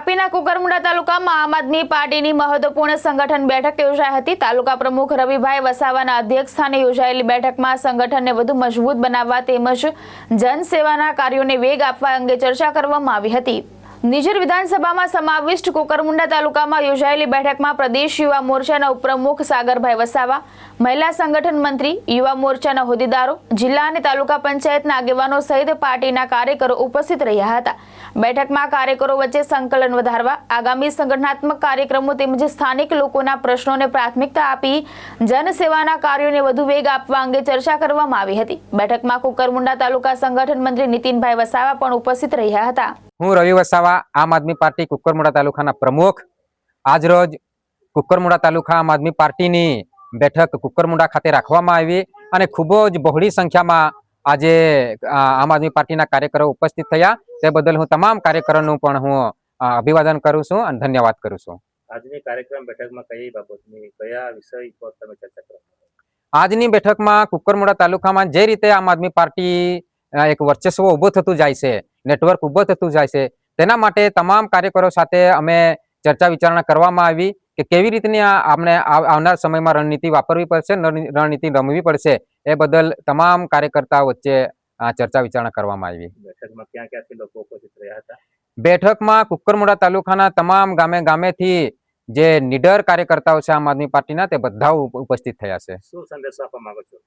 તાપીના કુકરમુંડા તાલુકામાં આમ આદમી પાર્ટીની મહત્વપૂર્ણ સંગઠન બેઠક યોજાઈ હતી। તાલુકા પ્રમુખ રવિભાઈ વસાવાના અધ્યક્ષસ્થાને યોજાયેલી બેઠકમાં સંગઠનને વધુ મજબૂત બનાવવા તેમજ જનસેવાના કાર્યોને વેગ આપવા અંગે ચર્ચા કરવામાં આવી હતી। નિઝર વિધાનસભામાં સમાવિષ્ટ કુકરમુંડા તાલુકામાં યોજાયેલી બેઠકમાં પ્રદેશ યુવા મોરચાના ઉપપ્રમુખ સાગરભાઈ વસાવા, મહિલા સંગઠન મંત્રી, યુવા મોરચાના હોદ્દેદારો, જિલ્લા અને તાલુકા પંચાયતના આગેવાનો સહિત પાર્ટીના કાર્યકરો ઉપસ્થિત રહ્યા હતા। બેઠકમાં કાર્યકરો વચ્ચે સંકલન વધારવા, આગામી સંગઠનાત્મક કાર્યક્રમો તેમજ સ્થાનિક લોકોના પ્રશ્નોને પ્રાથમિકતા આપી જનસેવાના કાર્યોને વધુ વેગ આપવા અંગે ચર્ચા કરવામાં આવી હતી। બેઠકમાં કુકરમુંડા તાલુકા સંગઠન મંત્રી નીતિનભાઈ વસાવા પણ ઉપસ્થિત રહ્યા હતા। હું રવિ વસાવા, આમ આદમી પાર્ટી કુકરમુંડા તાલુકાના પ્રમુખ। આજ રોજ કુકરમુંડા તાલુકા આમ આદમી પાર્ટીની બેઠક કુકરમુંડા ખાતે રાખવામાં આવી અને ખૂબ જ બહોળી સંખ્યામાં આજે આમ આદમી પાર્ટીના કાર્યકરો ઉપસ્થિત થયા। તે બદલ હું તમામ કાર્યકરોનું પણ હું અભિવાદન કરું છું અને ધન્યવાદ કરું છું। આજની કાર્યક્રમ બેઠકમાં કઈ બાબતની કયા વિષય પર તમે ચર્ચા કરો? આજની બેઠકમાં કુકરમુંડા તાલુકામાં જે રીતે આમ આદમી પાર્ટી એક વર્ચસ્વ ઊભો થતું જાય છે, નેટવર્ક ઊભો થતું જાય છે, તેના માટે તમામ કાર્યકરો સાથે અમે ચર્ચા વિચારણા કરવામાં આવી કે કેવી રીતની આપણે આવનાર સમયમાં રણનીતિ વાપરવી પડશે, રણનીતિ રમવી પડશે। એ બદલ તમામ કાર્યકર્તાઓ વચ્ચે ચર્ચા વિચારણા કરવામાં આવી। બેઠકમાં ક્યાં ક્યાંથી લોકો ઉપસ્થિત રહ્યા હતા? બેઠકમાં કુકરમુંડા તાલુકાના તમામ ગામે ગામેથી જે નીડર કાર્યકર્તાઓ છે આમ આદમી પાર્ટીના, તે બધા ઉપસ્થિત થયા છે। શું સંદેશો આપવા માંગો છો?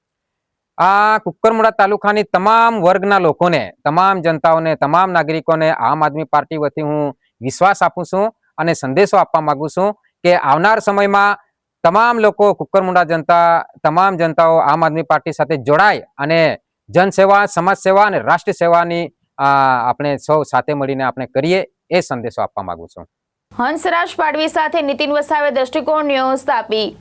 આ કુકરમુંડા તાલુકાની તમામ વર્ગના લોકોને, તમામ જનતાઓને, તમામ નાગરિકોને આમ આદમી પાર્ટી વતી હું વિશ્વાસ આપું છું અને સંદેશો આપવા માંગુ છું કે આવનાર સમયમાં તમામ લોકો, કુકરમુંડા જનતા, તમામ જનતાઓ આમ આદમી પાર્ટી સાથે જોડાય અને જનસેવા, સમાજ સેવા અને રાષ્ટ્ર સેવાની આપણે સૌ સાથે મળીને આપણે કરીએ, એ સંદેશો આપવા માંગુ છું। હંસરાજ પાડવી સાથે નીતિન વસાવે, દ્રષ્ટિકોણ ન્યૂઝ, તાપી।